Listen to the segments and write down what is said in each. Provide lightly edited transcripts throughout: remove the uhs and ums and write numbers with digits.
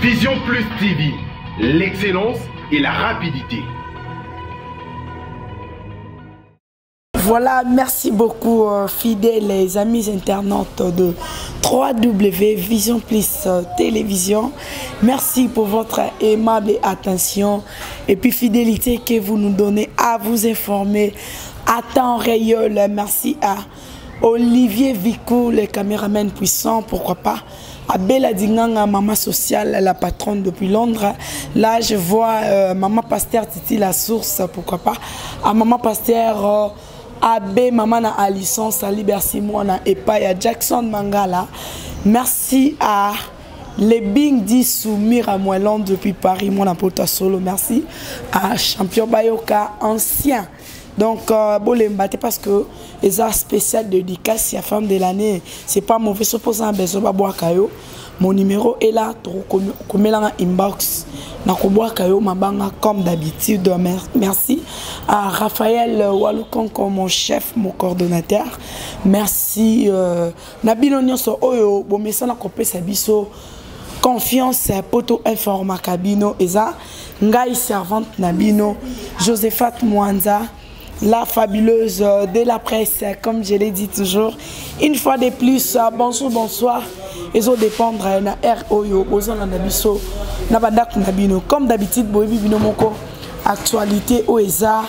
Vision Plus TV, l'excellence et la rapidité. Voilà, merci beaucoup fidèles les amis internautes de 3W Vision Plus Télévision. Merci pour votre aimable attention et puis fidélité que vous nous donnez à vous informer à temps réel. Merci à Olivier Vicou, le caméraman puissant, pourquoi pas. À Bella Dinganga, maman sociale, la patronne depuis Londres. Là, je vois maman Pasteur Titi la source, pourquoi pas. À maman Pasteur Abbé, maman na Alisson, Sali Bersimona et pas à Jackson Mangala. Merci à les Bing Di Soumir à Moellon depuis Paris, mon apôtre solo. Merci à Champion Bayoka, ancien. Donc, bon, les mbaté parce que les arts spéciaux de dédicace, la femme de l'année, c'est pas mauvais, supposé un besoin de boire kayo. Mon numéro est là, comme là inbox, comme d'habitude. Merci à Raphaël Waloukan comme mon chef, mon coordonnateur. Merci Nabilo Nyonso Oyo, bon message na kopé sabiso. Confiance poto informa cabino eza ngai servante Nabino Josephat Mwanza. La fabuleuse de la presse, comme je l'ai dit toujours. Une fois de plus, bonsoir, bonsoir. Ils ont dépendre na ROYO, Bozon Nabiso, Nabadak Nabino. Comme d'habitude, Boebi Binomoko, actualité OESA,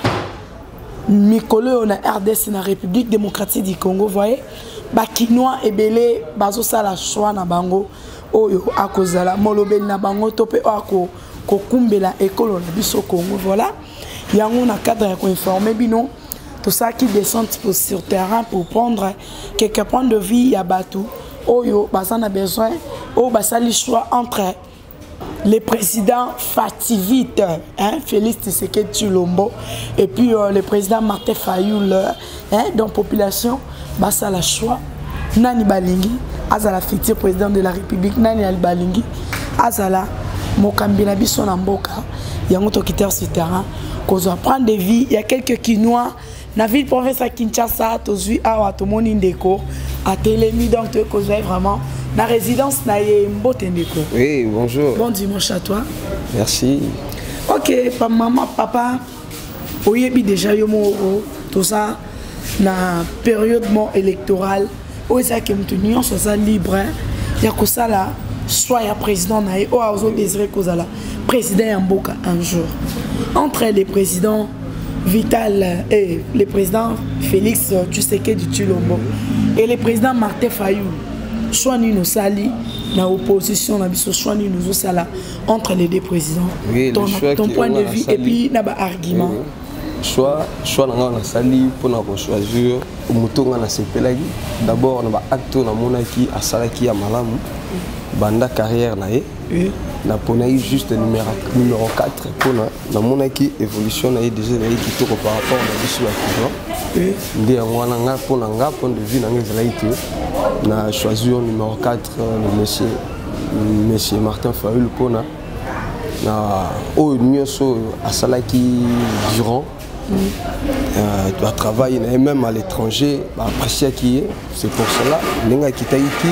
Mikolo, na RDC, na République démocratique du Congo, vous voyez. Bakinois et Belé, Bazo Sala Choua na Bango, Oyo, Akozala, Molobel na Bango, Tope Oako, Kokumbela, Ekolo, Nabiso Congo, voilà. Il y a un cadre pour informer bino tout ça qui descend sur terrain pour prendre quelques points de vie. Il y a Batou, Oyo, Bazan a besoin, au Basali choix entre les présidents Fativite, hein, Félix Tshisekedi Tshilombo, et puis le président Martin Fayoul, hein, donc population, Basala choix, Nani Balingi, Azala futur président de la République, Nani Balingi, Azala, Mokambina Bisonamboka, il y a un autre qui est sur terrain. Qu'on doit prendre des vies, il y a quelques Quinois. Dans la ville province à Kinshasa, tu as tout le monde indéco, à Télémi, donc tu as vraiment. Dans la résidence, tu as Mbotendeko. Oui, bonjour. Bon dimanche à toi. Merci. Ok, maman, papa, oyebi déjà yomo tout ça, dans la période électorale, où est-ce que nous sommes libres, il y a que ça là, soit il y a président, ou à désiré que ça là, président Yamboka un jour. Entre les présidents Vital et le président Félix Tshisekedi Tshilombo et le président Martin Fayoul, soit nous sali dans l'opposition, soit nous sala entre les deux présidents. Oui, ton point de vue et puis n'a pas argument. Soit on a sali pour nous choisir mutonga na sepelagi. D'abord on a acte na monaki à salaki à malamu banda carrière nae. Na ponaï juste numéro 4 pour na monaki évolution na déjà qui tourne par rapport à bisu à Kiva. Ndi ngwana nga pour na nga point de vue na ngezalaïté na choisir numéro 4 le monsieur Martin Fayoul pour na au nyoso à salaki durant tu as travaillé même à l'étranger apprécier qui est c'est pour cela lenga kitaiki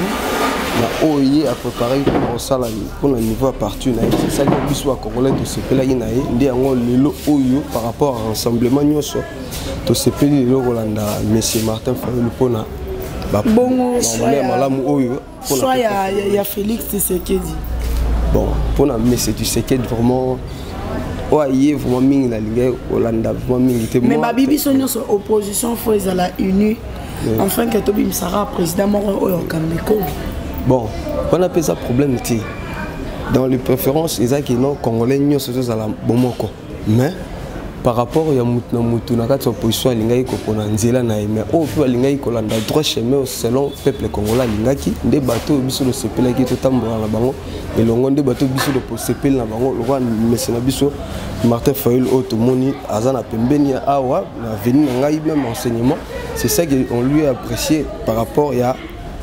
na oye à préparer pour ça là pour le niveau partout c'est ça que biso congolais de ce pays là inaé ndi yango lelo oyo par rapport à rassemblement nyoso to ce pays lelo Rolanda monsieur Martin Fayoul pona bon soit il y a Félix Tshisekedi bon pour na monsieur Tshisekedi vraiment ouais vraiment mingi na linga Rolanda vraiment mingi te mais ma bibi sonyo so opposition faut ils la unis enfin que Tobi Msara président moro oyo Kambeko. Bon, on appelle ça problème. Dans les préférences, ils ont qui non congolais n'y sont tous à la bomoko. Mais par rapport à Moutou na kati opposition lingai ko pona nzela na mais au plus lingai ko landa droit chemin selon peuple congolais lingaki des bateaux biso le sepela qui to tambola na bango et longo des bateaux biso le sepela na bango le roi mesena biso Martin Fayoul automoni azana pembeni awa na venu ngai même enseignement c'est ça qu'on lui a apprécié par rapport à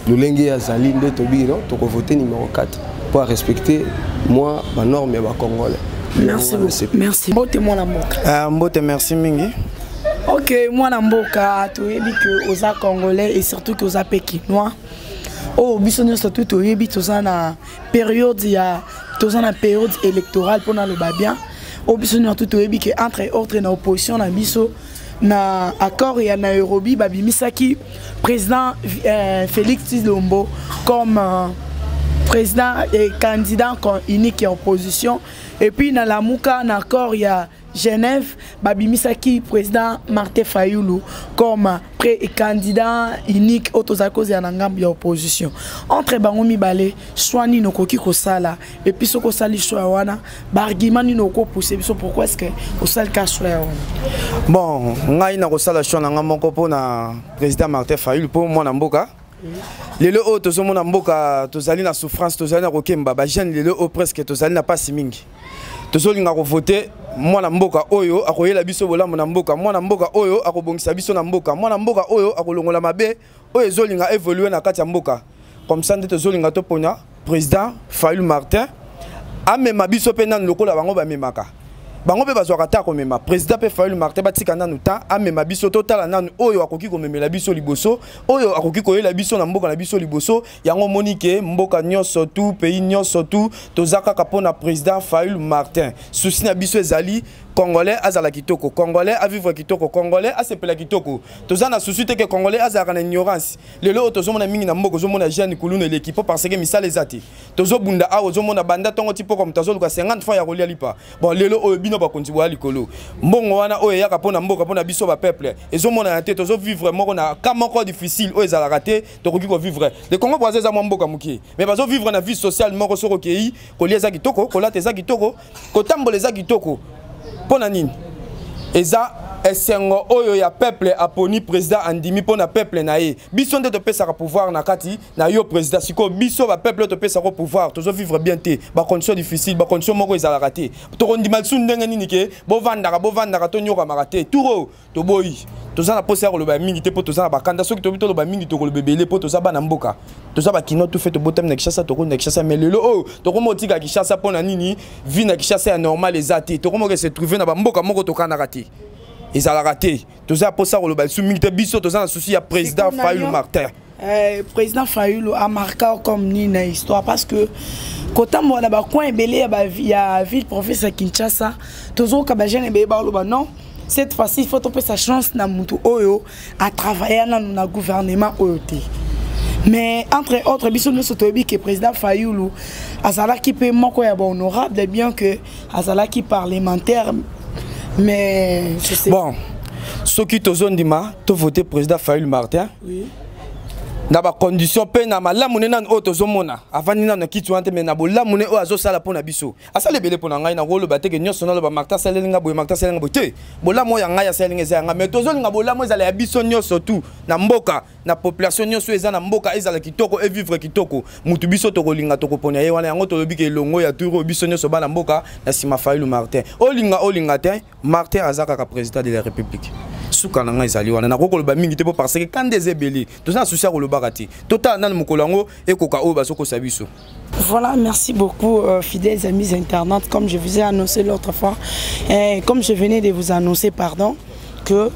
le lengue azali nde tobi non to voter numéro 4 pour respecter moi ma norme et ma congolais. Merci beaucoup. Merci. Mbote mwana mboka. Mbote merci mingi. Ok, mwana mboka tu yebi que oza congolais et surtout que oza pékinois. Oh biso nyonso tout toyebi toza na période ya dans une période électorale pour le bien. Au biso nous tout que entre autres na opposition na biso na accord et à Nairobi babimisaki président Félix Tshilombo comme président et candidat unique en opposition et puis dans la Mouka na accord il y a Genève babimisaki président Martin Fayulu comme candidat unique autosakos ya ngambi ya opposition entre bango mibale swani no koki ko sala et puis soko sali choix wana ba argument ni no ko pousser biso pourquoi est-ce que au sal ka choix wana bon ngai na ko sala choix na ngamoko pona président Martin Fayulu pour moi na mboka lelo o tozomo na mboka tozali na souffrance tozali na kokemba ba jeune lelo o presque tozali na pasi mingi tozolinga ko voter mwana mboka oyo akoyela biso bolamu na mboka mwana mboka oyo akobongisa biso na mboka mwana mboka oyo akolongola mabe oyo ezolinga évoluer na kati ya mboka comme ça ndete zolinga toponya président Fayulu Martin amema biso pe nanu lokola bango bamemaka bango pe bazwaka ta komema président pe Fayulu Martin batika nanu ta amema biso totala nanu oyo akoki komemela biso liboso oyo akoki koyela biso na mboka na biso liboso yango monike mboka nyonso tout pays nyonso tout tozaka kapona président Fayulu Martin souci na biso ezali Congolais azala kitoko, Congolais a vivre kitoko, Congolais a sepela kitoko. Tozana soucité que Congolais azala na ignorance. Le lo tozo mona mingi na mboko zo mona jeune kuluna l'équipe parce que misala ezati. Tozo bunda a zo mona banda tongo tipo comme tozo luka 50 fois ya kolia lipa. Bon lelo o bino ba konti wa likolo. Mbongo wana o ya kapona mboka pona biso ba peuple. Ezo mona na tete tozo vivre moko na kama ko difficile o ezala raté to koki ko vivre. Le Congo brazza za mboka muki. Mais bazo vivre na vie sociale moko soko kei, kolia za kitoko, kolate za kitoko, kotambola za kitoko. Pona nini eza esengo oyo ya peuple aponi président andimi pona peuple na ye biso nde to pesa ka pouvoir na kati na yo président siko biso ba peuple to pesa ko pouvoir tozo vivre bien te ba condition difficile ba condition moko ezala raté to kondima tsu ndenge nini ke bo vandaka to nyoka marate turo to boyi toza na posa ko loba mingi te po toza na bakanda soki to bito loba mingi to ko lobebele po toza ba na mboka toza ba kino to fait to botam na Kishasa to ko na Kishasa mais lelo oh to ko motika Kishasa pona nini vie na Kishasa ya normal ezati to ko mo se trouver na ba mboka moko to kana raté ils ont raté. Tout ça pour ça, on a soumis biso, tout ça, souci à président Fayulu Martin. Président Fayulu a marqué comme une histoire parce que quand on a un coin belé, il y a ville professeur Kinshasa, toujours quand on a non. Cette fois-ci, il faut trouver sa chance na mutu oyo à travailler dans le gouvernement OET. Mais entre autres, biso nous sommes que président Fayulu, Azala qui peut manquer honorable, bien que Azala qui parlementaire. Mais je sais. Bon, ce qui te zone dima, tu voté président Fayulu Martin. Oui. Na ba condition pe na la monena o to zomona avant ni na kitu ante mais na bo la monena o azo sala pona biso asale belé pona ngai na rolo bateke nyonso na lo ba Martin salenga boy Martin salenga boy te bola mo ya ngai ya salenga za nga mais to zolinga bola mo ezala ya biso nyonso tout na mboka na population nyonso eza na mboka ezala kitoko e vivre kitoko mutu biso to kolinga to kopona ye wana yango to lobi ke longo ya turo biso nyonso ba na mboka na sima Fayulu Martin olinga te Martin azaka ka président de la République suka na ngai ezali wana na kokoloba mingi te parce que quand des ebeli to na souci ko bakati total nan mokolango et koka o basoko sabiso. Voilà, merci beaucoup fidèles amis internautes, comme je vous ai annoncé l'autre fois et comme je venais de vous annoncer pardon que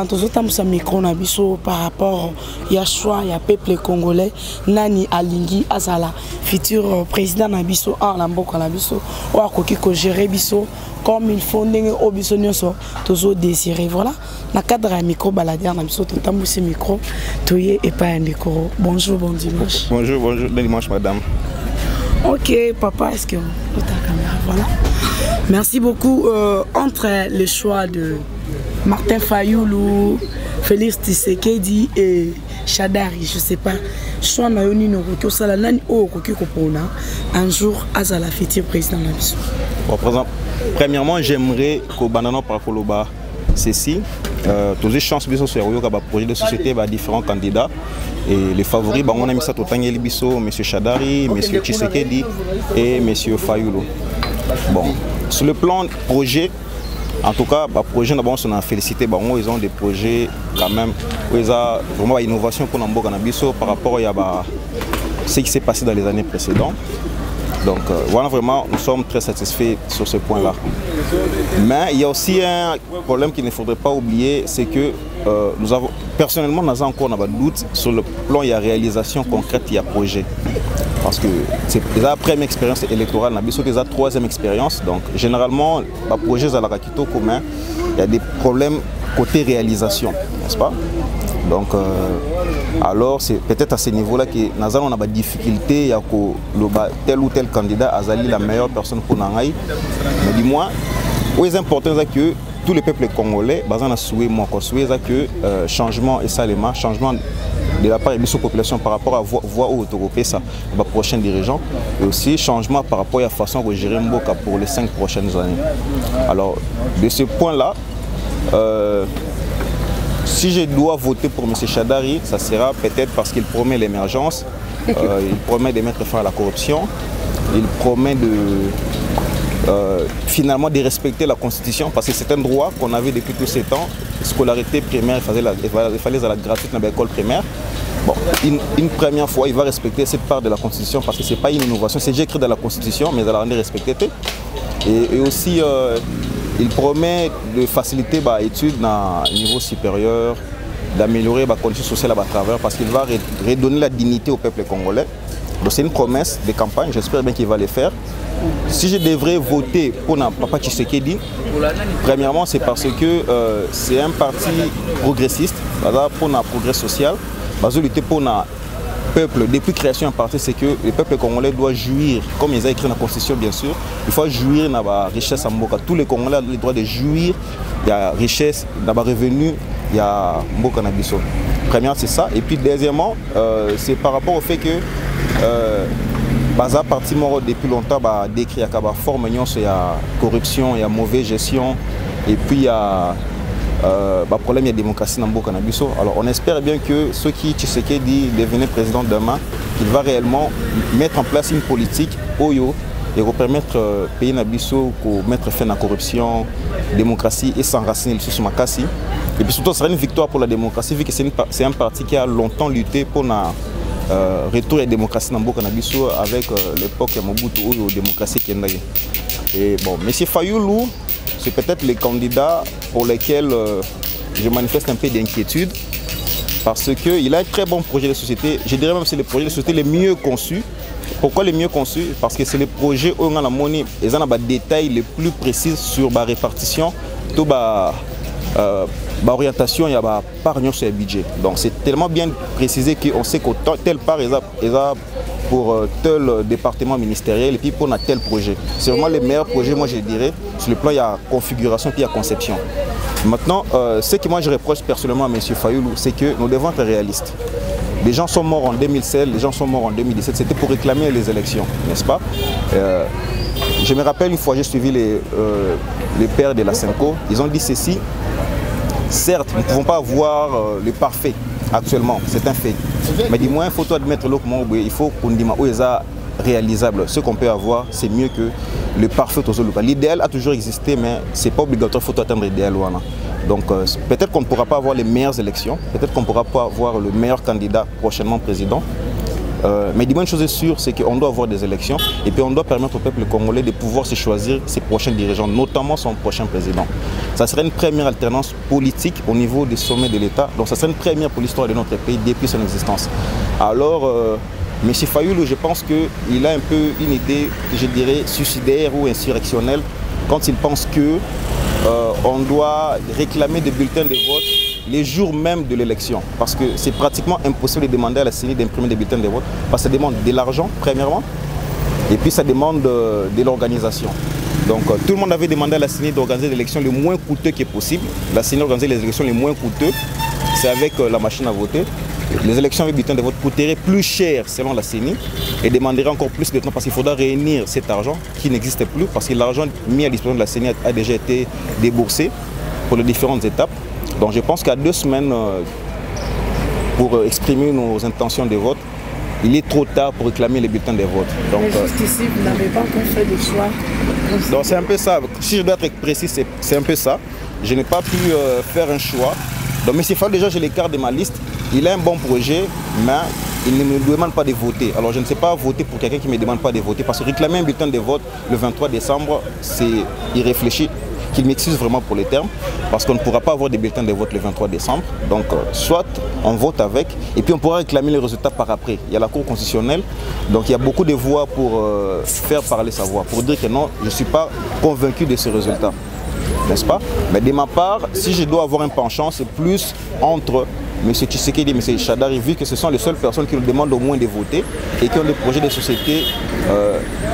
tous autres musa micro na biso par rapport ya choix ya peuple congolais nani alingi azala futur président na biso en la mboka na biso o akoki ko gérer biso comme il faut ndenge o biso nyonso tozo désirer. Voilà na cadre ya micro baladière na biso totambusi micro toye et pas un décoro. Bonjour, bon dimanche. Bonjour, bon dimanche madame. Ok papa, est-ce que ta caméra voilà. Merci beaucoup entre le choix de Martin Fayulu, Félix Tshisekedi et Shadari, je sais pas. Choix na yoni no ko sala nani o ko ki ko pona un jour azala futur président na biso. Bon, par exemple, premièrement, j'aimerais que banana par Koloba ceci tous les chances biso sur yo ka projet de société ba différents candidats et les favoris on a mis ça totangeli biso monsieur Shadari, monsieur Tshisekedi et monsieur Fayulu. Bon, sur le plan projet en tout cas, bah, projet d'abord on a félicité, bah, ils ont des projets quand même où ils ont vraiment une innovation pour Nambo Canabiso par rapport à ce qui s'est passé dans les années précédentes. Donc voilà, vraiment, nous sommes très satisfaits sur ce point-là. Mais il y a aussi un problème qu'il ne faudrait pas oublier, c'est que nous avons, personnellement, nous avons encore des doutes sur le plan, il y a réalisation concrète, il y a projet. parce que c'est la première expérience électorale, c'est la troisième expérience. Donc généralement, le projet à la Rakito commun, il y a des problèmes côté réalisation, n'est-ce pas? Donc alors c'est peut-être à ce niveau-là que nous avons des difficultés, il y a tel ou tel candidat a la meilleure personne pour nous. Mais dis-moi, ce qui est important, c'est que tous les peuples congolais, que changement et salement, changement de la part de la population par rapport à voix au européen, ça, les prochains dirigeants, et aussi changement par rapport à la façon de gérer Mboka pour les 5 prochaines années. Alors, de ce point-là, si je dois voter pour M. Chadari, ça sera peut-être parce qu'il promet l'émergence, il promet de mettre fin à la corruption, il promet finalement de respecter la Constitution, parce que c'est un droit qu'on avait depuis tous ces temps. Scolarité primaire, il fallait à la gratuite dans l'école primaire. Bon, une première fois, il va respecter cette part de la Constitution, parce que ce n'est pas une innovation, c'est déjà écrit dans la Constitution, mais elle a respecté. Et aussi, il promet de faciliter les études dans le niveau supérieur, d'améliorer les conditions sociales à travers, parce qu'il va redonner la dignité au peuple congolais. Donc c'est une promesse de campagne, j'espère bien qu'il va le faire. Si je devrais voter pour Papa Tshisekedi, premièrement c'est parce que c'est un parti progressiste, pour le progrès social, lutter pour le peuple. Depuis la création d'un parti, c'est que le peuple congolais doit jouir, comme ils ont écrit dans la Constitution bien sûr, il faut jouir de la richesse en Mboka. Tous les Congolais ont le droit de jouir de la richesse, de la revenu, il y a Mboka Nabiso. Premièrement c'est ça, et puis deuxièmement, c'est par rapport au fait que Baza parti mort depuis longtemps décrit qu'il y a forme il y a corruption, il y a mauvaise gestion et puis il y a problème de démocratie dans Mboka Nabiso. Alors on espère bien que ceux qui Tshisekedi devenir président demain, qu'il va réellement mettre en place une politique Oyo et permettre au pays Nabiso de mettre fin à la corruption, démocratie et s'enraciner sous Makassi. Et puis surtout, ce sera une victoire pour la démocratie vu que c'est un parti qui a longtemps lutté pour la retour à la démocratie dans Mboka Nabiso avec l'époque de Mobutu ou la démocratie qui est. Et bon, M. Fayoulou, c'est peut-être les candidats pour lesquels je manifeste un peu d'inquiétude parce qu'il a un très bon projet de société. Je dirais même que c'est le projet de société les mieux conçus. Pourquoi les mieux conçus? Parce que c'est le projet où on a la monnaie, ils ont des détails les plus précis sur la répartition, tout orientation et la part sur le budget. Donc c'est tellement bien précisé qu'on sait que telle part est pour tel département ministériel et puis pour tel projet. C'est vraiment les meilleurs projets, moi je dirais. Sur le plan, il y a configuration et il y a conception. Maintenant, ce que moi je reproche personnellement à M. Fayoulou, c'est que nous devons être réalistes. Les gens sont morts en 2016, les gens sont morts en 2017, c'était pour réclamer les élections, n'est-ce pas? Je me rappelle une fois, j'ai suivi les pères de la Senko, ils ont dit ceci. Certes, nous ne pouvons pas avoir le parfait actuellement, c'est un fait. Mais du moins, il faut admettre il faut qu'on dise où est réalisable. Ce qu'on peut avoir, c'est mieux que le parfait. L'idéal a toujours existé, mais ce n'est pas obligatoire, il faut atteindre l'idéal. Donc peut-être qu'on ne pourra pas avoir les meilleures élections, peut-être qu'on ne pourra pas avoir le meilleur candidat prochainement président. Mais dis-moi une chose est sûre, c'est qu'on doit avoir des élections et puis on doit permettre au peuple congolais de pouvoir se choisir ses prochains dirigeants, notamment son prochain président. Ça serait une première alternance politique au niveau des sommets de l'État, donc ça serait une première pour l'histoire de notre pays depuis son existence. Alors, M. Fayoulou, je pense qu'il a un peu une idée, je dirais, suicidaire ou insurrectionnelle quand il pense qu'on doit réclamer des bulletins de vote les jours même de l'élection, parce que c'est pratiquement impossible de demander à la CENI d'imprimer des bulletins de vote, parce que ça demande de l'argent, premièrement, et puis ça demande de l'organisation. Donc tout le monde avait demandé à la CENI d'organiser l'élection le moins coûteux qui est possible. La CENI organise les élections les moins coûteux, c'est avec la machine à voter. Les élections avec bulletins de vote coûteraient plus cher selon la CENI et demanderaient encore plus de temps parce qu'il faudra réunir cet argent qui n'existe plus, parce que l'argent mis à disposition de la CENI a déjà été déboursé pour les différentes étapes. Donc je pense qu'à 2 semaines pour exprimer nos intentions de vote, il est trop tard pour réclamer les bulletins de vote. Donc, mais jusqu'ici, vous n'avez pas encore fait de choix. Donc c'est un peu ça. Si je dois être précis, c'est un peu ça. Je n'ai pas pu faire un choix. Donc M. Fall, déjà, j'ai l'écart de ma liste. Il a un bon projet, mais il ne me demande pas de voter. Alors je ne sais pas voter pour quelqu'un qui ne me demande pas de voter, parce que réclamer un bulletin de vote le 23 décembre, c'est irréfléchi. qu'il m'excuse vraiment pour les termes, parce qu'on ne pourra pas avoir des bulletins de vote le 23 décembre. Donc, soit on vote avec, et puis on pourra réclamer les résultats par après. Il y a la Cour constitutionnelle, donc il y a beaucoup de voix pour faire parler sa voix, pour dire que non, je ne suis pas convaincu de ce résultat. N'est-ce pas? Mais de ma part, si je dois avoir un penchant, c'est plus entre M. Tshisekedi et M. Chadari, vu que ce sont les seules personnes qui nous demandent au moins de voter et qui ont des projets de société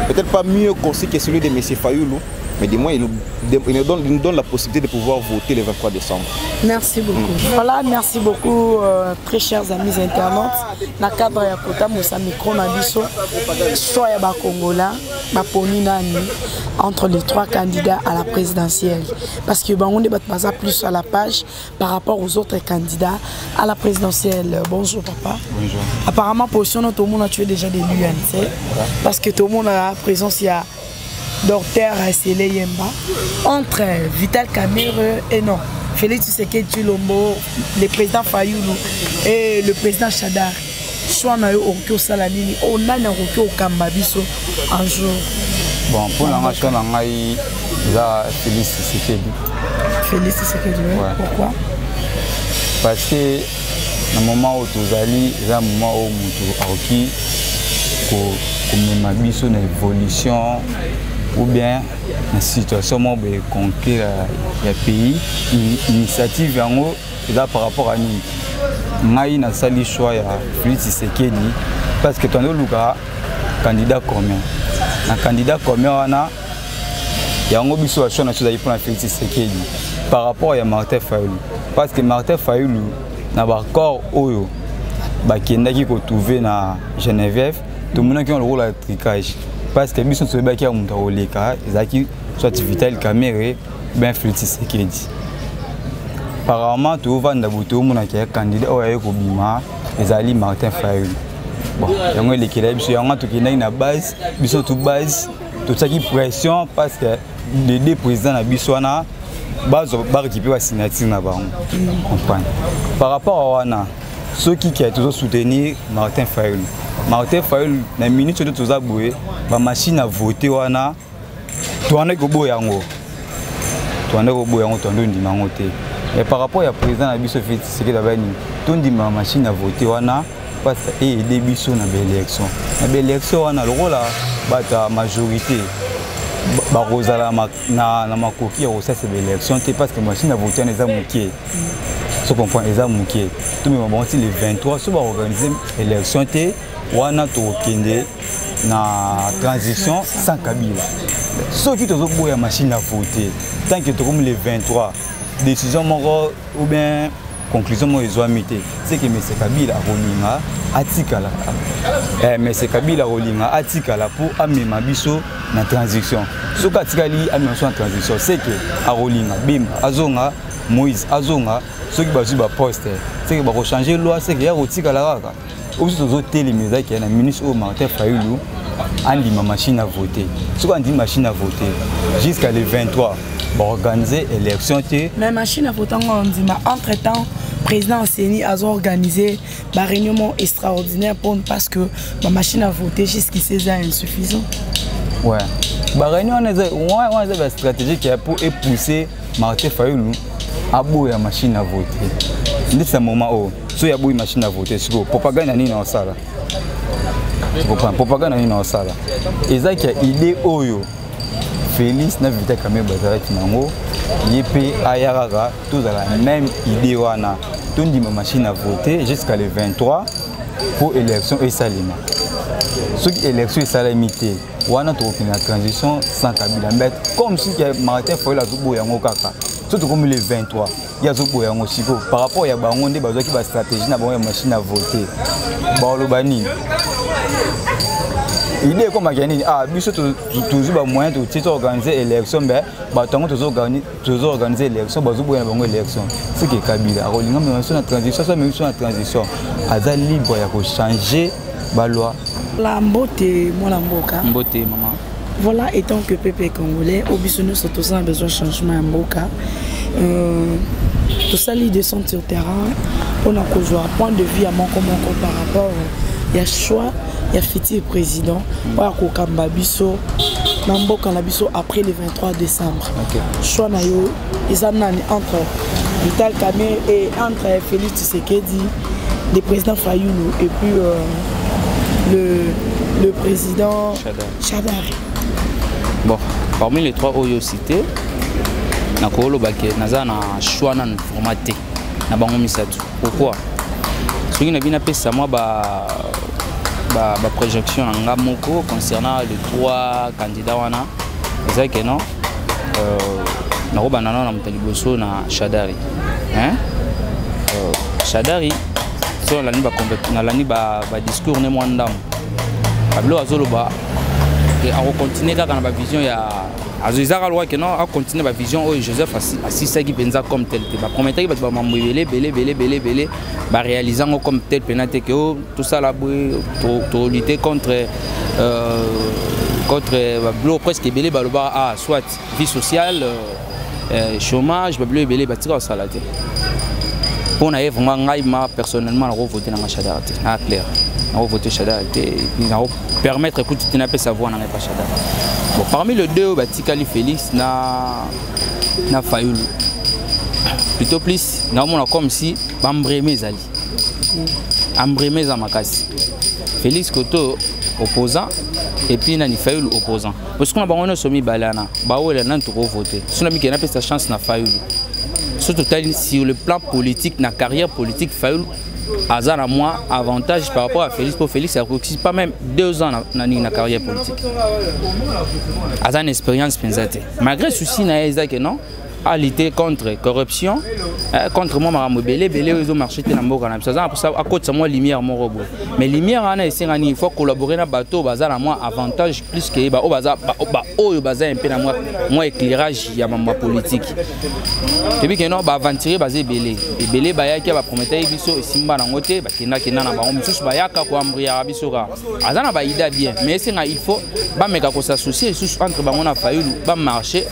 peut-être pas mieux construits que celui de M. Fayoulou, mais du moins, il nous donne la possibilité de pouvoir voter le 23 décembre. Merci beaucoup. Voilà, merci beaucoup, très chers amis internautes. Dans le cadre de Kota Moussa Micro, soit les Congolais, entre les 3 candidats à la présidentielle. Parce que on débat plus à la page par rapport aux autres candidats à la présidentielle. Bonjour papa. Bonjour. Apparemment, position tout le monde a tué déjà des l'UNC. Parce que tout le monde a la présence, il y a Docteur Sele Yemba entre Vital Kamerhe et non Félix Tshisekedi Tshilombo, le président Fayoulou et le président Chadar. Soit na yo okyo salanini on a na okyo kambabiso un jour. Bon pour la nation na ngai za Félix Tshisekedi. Félix Tshisekedi. Ouais. Pourquoi? Parce que na moment où tozali za moment où mutu aoki ko komema biso na évolution ou bien une situation de conquérir le pays, une initiative là par rapport à nous. Moi, na sali choix ya Félix Tshisekedi parce que ton luka candidat commun. Un candidat commun wana yango biso a choix na chose pour Félix Tshisekedi par rapport à Martin Fayoulou parce que Martin Fayoulou na ba corps oyo ba kendaki ko trouver na Genève tout le monde qui a le rôle de tricage. Parce que biso to baki ya mutu oleka ezaki soit Vital Kamerhe ben Félix Tshisekedi. Apparemment to vanda buto mona ki candidat oyo ko bima ezali Martin Fayoulou. Bon, yango elekela biso yango to ki na base biso to base to tsaki pression parce que les deux présidents na biso wana bazo ba récupérer la signature na bango. Comprendre. Par rapport à wana ceux qui a toujours soutenir Martin Fayoulou. Martin Fayoulou na minute de toza boye ba machine à voter wana toane ko boye yango tondo ndima ngote et par rapport à président na biso Félix Tshisekedi dabani tondi ma machine à voter wana parce que aider biso na élection wana le rôle bata majorité ba rozala na makoki ya rosa c'est élection parce que machine à voter na za mukie so comprend eza mukie tout me bon si le 23 so ba organiser élection té wana to kende na transition sans Kabila. Ceux qui ont besoin de machine à voter, tant que comme les 23 décision ou bien conclusion ils ont amité, c'est que M. Kabila Rolinga atikala. M. Kabila Rolinga atikala pour amener biso na transition. Ce qui atikali amener en transition, c'est que Rolinga bim azonga Moïse azonga ceux qui bazu ba poste, c'est que ba changer loi, c'est que ya otikala raka. Aussi aux télémédias qui est un ministre au Martin Fayoulou a dit ma machine à voter. Ce qu'on dit machine à voter jusqu'à le 23 pour organiser l'élection. Mais machine à voter on dit entre temps président Séni a organisé une réunion extraordinaire parce que ma machine à voter jusqu'ici c'est insuffisant. Ouais. La réunion est une stratégie qui est pour pousser Martin Fayoulou à boire la machine à voter. C'est ce moment où si il y a une machine à voter, c'est propagande ni na sala. Tu comprends? Propagande ni na sala. Et ça qui a idée oyo Félix na Vital Kamerhe bazara kinango yepé ayarara tous à la même idée wana. Tondi ma machine à voter jusqu'à le 23 pour élection et salima. Ceux qui élection et salamité wana to la transition sans Kabila mais comme si Martin Fayoulou a tout yango kaka. Surtout comme le 23, il y a aussi par rapport à Bango, il y a une stratégie, une machine à voter. Balobani. Il est comme gagner toujours moyen de organiser l'élection, mais toujours organiser l'élection, l'élection. C'est que Kabila, la transition, a libre de changer la loi. La beauté, moi la beauté, maman. Voilà, étant que peuple congolais, au besoin nous avons besoin de changement en Mboka. Tout ça, l'idée sont sur le terrain. On a un point de vue à mon par rapport il y a choix, il y a futur président. Voilà kokamba biso na mboka na biso après le 23 décembre. Choix na yo ezanani entre Vital Kamerhe et entre Félix Tshisekedi, le président Fayoulou et puis le président Chadari. Bon, parmi les trois Oyo cités, na kolo bake naza na choix na formaté na bango misatu. Pourquoi? Ce qui n'a bien appelé ça moi ba projection en Gamoko concernant les trois candidats wana. C'est que non na roba nana na mutaliboso na Chadari. Hein? Chadari so la ni ba na la ni ba discours ne mwandam. Ablo azoloba et on continue dans la vision ya azizaka loi que non a continuer la vision oh Joseph assisa qui pensa comme tel ba promettre que ba belé ba réalisant comme tel penate que tout ça là pour lutter contre blo presque belé ba loba ah soit vie sociale chômage ba belé ba tira ça là pour na vraiment ngai ma personnellement voter na Chadari na clair na voter Chadari et na permettre écoute tu n'as pas savoir na pas Chadari. Bon, parmi les deux Batikali Félix na Fayoulou plutôt plus na mona comme si bambreme zali ambreme za makasi Félix Koto opposant et puis na ni Fayoulou opposant parce qu'on a bango somi balana ba wela nan to voter suna mi kena pesa chance na Fayoulou surtout sur le plan politique na carrière politique Fayoulou Azan à moi avantage par rapport à Félix. Pour Félix, ça ne pas même 2 ans dans la carrière politique. Azan une expérience pensée. Malgré ceci, que non, à lutter contre corruption, contre moi, Maramou Belé, ils ont marché dans le monde. À côté de moi, lumière, mon robot. Mais lumière, il faut collaborer dans le bateau, Bazar à moi avantage plus que au bazar un peu dans moi éclairage, il y a ma politique. Depuis que non, aventurer basé Belé. Et Belé, qui va promettre Ibiso et Simba dans le côté, qui n'a pas de bayaka pour embrouiller Abisora. Azan a idée bien, mais il faut que s'associer entre Bamona Fayoulou, marcher,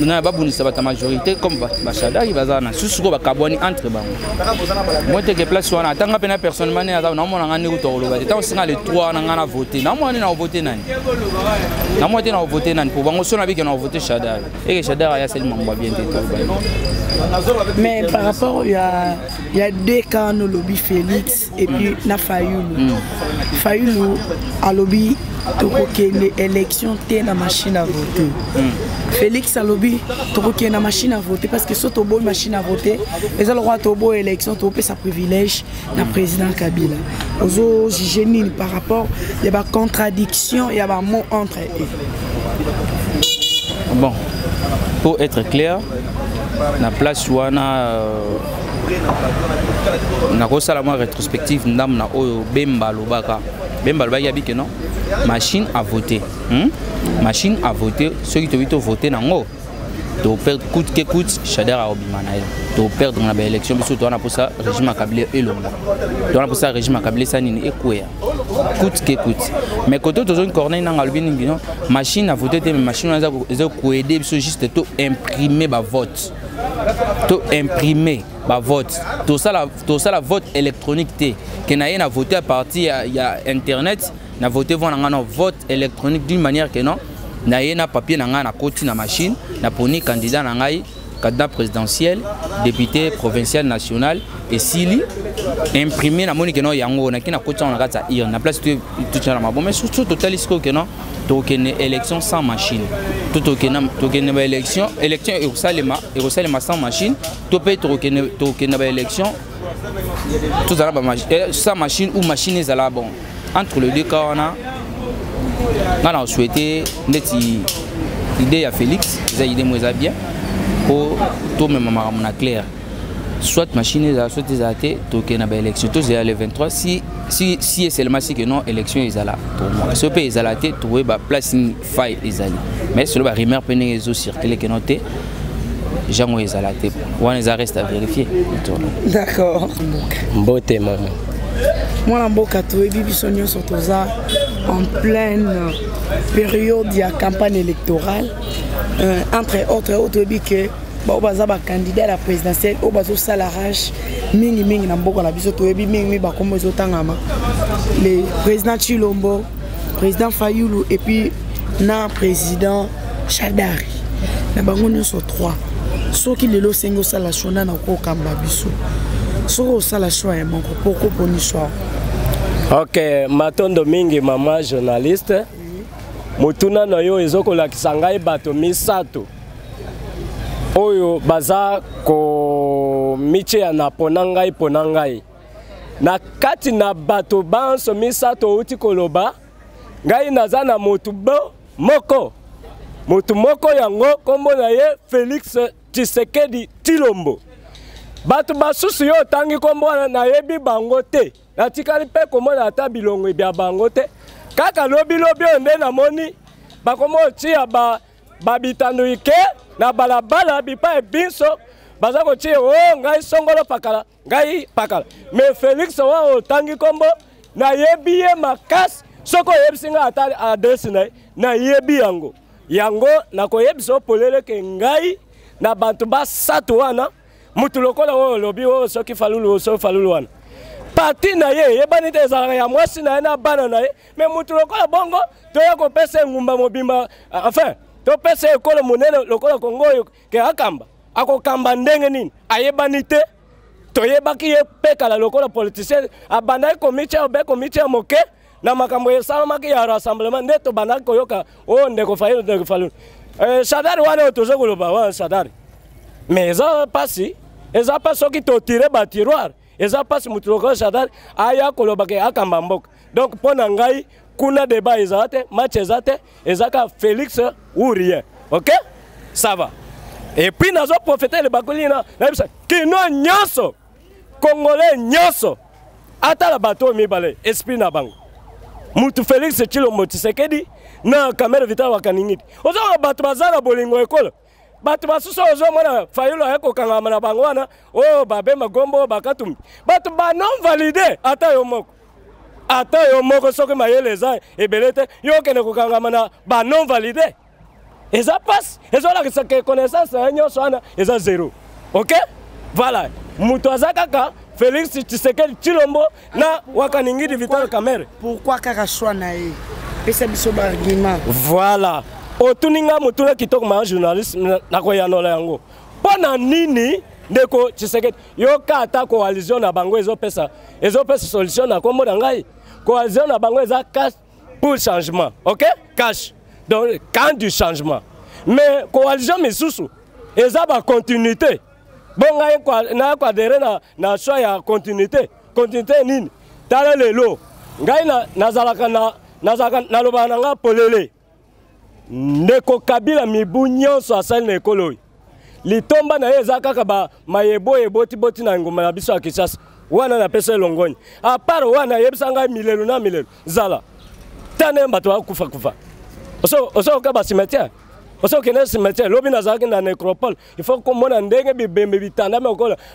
la majorité comme Chadari bazana susuko bakaboni entre bango moi te que place wana tanga pena personnellement na mona ngani utoloba tant singa les trois na ngana voter na moi na voter nani na moi te na voter nani pour bango sona bi que na voter Chadari et que Chadari ya seulement bien mais par rapport il y a 2 cas no lobby Félix et puis na Fayoulou Fayoulou a lobby tokokende élection te na machine à voter. Félix a lobby tokokende na machine à voter parce que soto bo machine à voter les le droit to bo élection to pe sa privilège na président Kabila. Ozo génie par rapport il y a contradiction il y a un mot entre eux. Bon, pour être clair, na place wana na ko sala mo rétrospective ndam na oyo Bemba Lobaka yabi que non machine à voter machine à voter ceux qui te voter nango to perdre coûte que coûte Chadari a obimanaï to perdre dans l'élection parce que tu as pour ça régime accablé et long tu as pour ça régime accablé ça ni écouer coûte que coûte mais quand tu as une corneille dans albini machine à voter mais machine à aider juste to imprimer ba vote to imprimer ba vote tout ça la vote électronique té que na yena voter à partir il y a internet na voter vote électronique d'une manière que non na yena papier na na côté na machine na poni candidat na ngai candidat présidentiel député provincial national et sili imprimé na moni que non yango na kina côté na kata ir na place tout na bon mais surtout total isko que non token élection sans machine tout token élection et sans machine to peut token élection tout ça sans machine ou machine est là bon entre les deux cas on a souhaité l'idée à Félix ça idée moi bien pour tout même maman clair soit machine soit des athées token na élection tous les 23 si seulement si que non élection est là pour moi ce pays est là trouver ba place faille est là mais sur le rumeur peine les eaux circuler que noté Jean est là on les reste à vérifier d'accord mbote maman moi mboka to bibiso nyonso toza en pleine période de campagne électorale entre autres que ba baza ba candidat à la présidentielle o bazo sala rage mingi na mboka na biso to yebi mingi ba komo zo tangama le président Chilombo, président Fayulu et puis na président Chadari na bango nyonso 3 soki lelo sengo sala shona na ko kamba biso soko sala choix ya moko poko poni choix. Ok, matondo mingi mama journaliste mutuna na yo ezokolakisa ngai bato misato oyo baza ko miche na ponangai na kati na bato banso misato uti koloba ngai naza na motu moko yango kombo na ye Félix Tshisekedi Tshilombo. Bato basusu yo tangi kombo na yebi bango te natikali pe komona ata bilongo bya bango te kaka lobi onde na moni bakomo tia babitando ike na balabala bipa binso baza ko tia ngai songolo pakala ngai pakala mais Félix wa otangi kombo na yebi ye makas soko yebsinga ata adresse na yebi yango na ko yebso polele ke ngai na bantu basato wana mutu lokola wo lobi wo soki falulu wana parti na ye yebani te ezalaka ya mwasi na ye na bana na ye mais mutu lokola bongo toya kopesa ngumba mobimba enfin topesa ekolo monene lokola Kongo oyo ke akamba akokamba ndenge nini ayebani te toyebaki ye pekala lokola politicien abandaki komiti ya moke na makambo esalamaki ya rassemblement nde tobandaki koyoka o ndeko Fayulu Shadari wana tozo koloba wana Shadari mais eza pasi soki totire batiroir eza pasi mutu lokola Shadari aya koloba ke akamba mboka donc mpo na ngai kuna débat eza te match eza te ezaka Félix ou rien. Ok, ça va. Et puis nazo profiter le bakoli na bisa kino nyonso congolais nyonso ata la bateau mibale esprit na bango mutu Félix Tshilombo Tshisekedi na Kamere Vital Wakaningiti ozo bato bazana bolingo ekolo bato basusu ozo mona Fayulu ayeko kangama na bango wana o babema gombo bakatumbi bato ba non validé ata yo moko soki mayele eza ebele te yo kene kokangama na ba non validé eza passe ezolakisa ke connaissance ya nyonso wana eza zéro. Ok, voilà mutu aza kaka Félix Tshisekedi Tshilombo na Wakaningiti Vital Kamere. Pourquoi kaka choix na ye pesa biso ba argument voilà otuninga mutuna kitoko ma journaliste na koyanola yango pona nini ndeko Tshisekedi yo kata coalition na bango ezopesa solution na kombo na ngai coalition na bango eza cash pour changement. Ok, cash donc quand du changement mais coalition misusu eza ba continuité bon ngai na ko adhérer na choix ya continuité nini tala lelo ngai nazalaka na loba na nga polele ndeko Kabila mibu nyonso asali na ekolo litomba na ye eza kaka ba mayebo eboti na ngoma na biso ya Kinshasa wana na pesa elongoni a part wana yebisa ngai milelo zala tane bato bakufa oso ka ba cimetière oso kene cimetière lobi nazalaki na nécropole il faut komona ndenge bibembe bitandame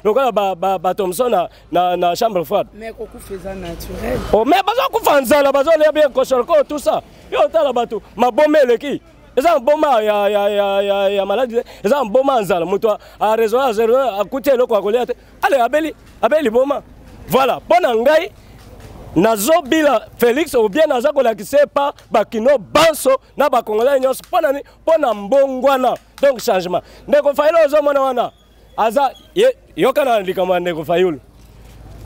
lokola ba Thomson na chambre froide mais kokufeza naturel mais bazo kufa nzala bazo lia bien kosholko tout ça yo tala bato maboma eleki eza mboma ya maladie eza mboma nzala mutu a raison akuti eloko akolia te ale abeli boma voilà pona ngai nazobila Félix ou bien naza kolakise pa bakino banso na bakongolais nyonso pona mbongwana donc changement ndeko Fayulu ozomona wana aza yokana likambo ya ndeko Fayulu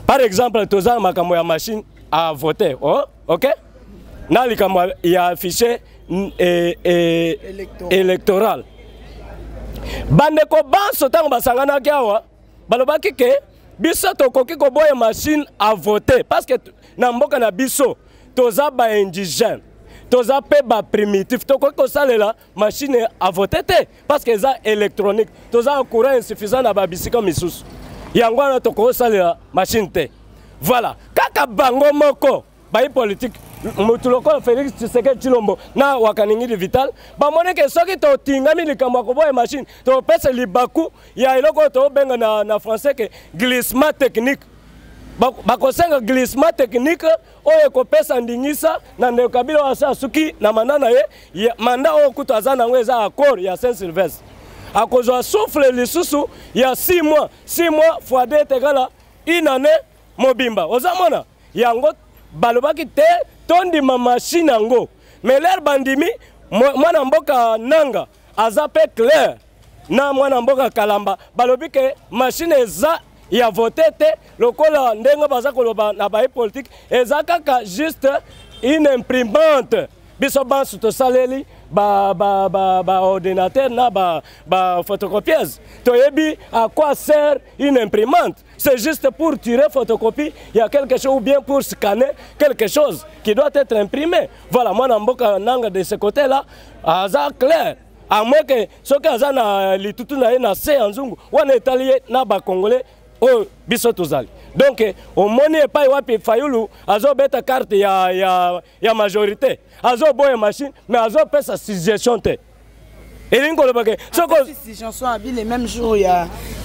par exemple toza makambo ya machine à voter ok na likambo ya fichier électoral bandeko banso tango basanganaki awa balobaki ke biso tokoki koboya machine à voter parce que na mboka na biso toza ba indigène toza pe ba primitif tokoki kosalela machine à voter te parce que eza électronique toza courant insuffisant na ba bisika misusu yango wana tokoki kosalela machine te voilà kaka bango moko bayi politique mutu lokola Félix Tshisekedi Tshilombo na Wakaningiti Vital bamoneke soki totingami likambo ya koboya machine topesa libaku ya eloko tobenga na français ke glissement technique bakosenga glissement technique oyo ekopesa ndingisa na ndeko Kabila asa suki na manda na ye manda oyo kutu aza nango eza accord ya Saint Sylvestre à cause de souffle les sous il y a 6 mois 6 mois fois 2 égale une année mobimba ozamona yango balobaki te tondi ma machine yango mais l'air bandimi mwana mboka nanga azape clair na mwana mboka kalamba balobi ke machine eza ya voté te lokola ndenga baza koloba na baye politique eza kaka juste une imprimante biso bansu to saleli ba ordinateur na ba photocopieuse toyebi à quoi sert une imprimante c'est juste pour tirer photocopie il y a quelque chose ou bien pour scanner quelque chose qui doit être imprimé voilà moi na mboka nanga de ce côté là aza clair à moins que ce que na litutu na na se nzungu wana italien na ba congolais o biso tozali donc au moni epai wapi Fayulu azo beta carte ya majorité azo boye machine mais azo pesa suggestion te elingo lobake soko si chanson a bien les mêmes jours il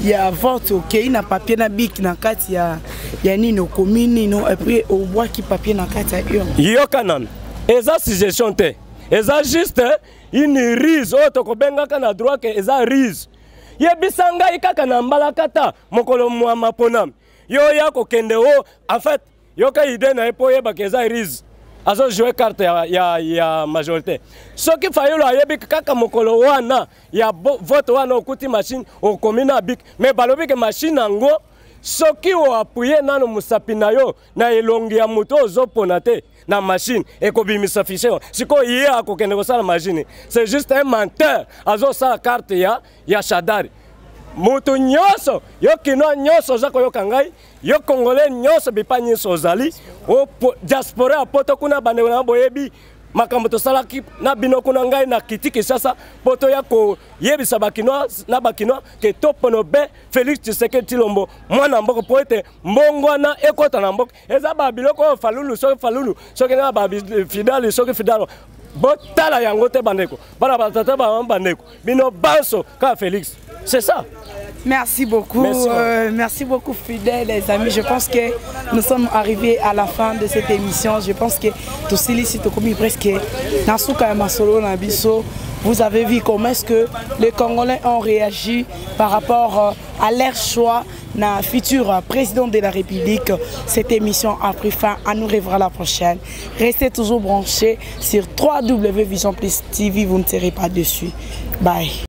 y a vote OK na papier na bic na kati ya nino commune no et puis au bois qui papier na kati ya yo kanan eza suggestion te eza juste une rise auto ko benga kana droit que eza rise yebisanga ikaka na mbalakata mokolo mwa maponam yo ya ko kende o en fait yo ka idée na epo yeba keza rise azo jouer carte ya majorité soki Fayulu ayebi kaka mokolo wana ya vote wana okuti machine o komina bik mais balobi ke machine ngo soki o appuyer nano musapi na yo na elongi ya moto ozopona te na machine ekobimisa fichier siko iye akokende kosala machine c'est juste un menteur azo sala carte ya Shadari moto nyoso yo kino nyoso zako yo kangai yo congolais nyoso bipa nyoso zali o diaspora poto kuna bande na boyebi makambo to salaki na bino kuna ngai na kitiki sasa poto yako yebisa bakino na bakino ke topono be Félix Tshisekedi Tshilombo mwana mboko poete mbongwana ekota na mboko eza ba biloko Falulu so na ba Fidali so Fidalo botala yango te bandeko bana batata ba bandeko bino banso ka Félix c'est ça. Merci beaucoup, merci beaucoup fidèles les amis. Je pense que nous sommes arrivés à la fin de cette émission. Je pense que tout ceci commis presque Nasuka Masolo Nabiso. Vous avez vu comment est-ce que les Congolais ont réagi par rapport à leur choix na futur président de la République. Cette émission a pris fin. À nous revoir la prochaine. Restez toujours branchés sur www.visionplus TV. Vous ne serez pas dessus. Bye.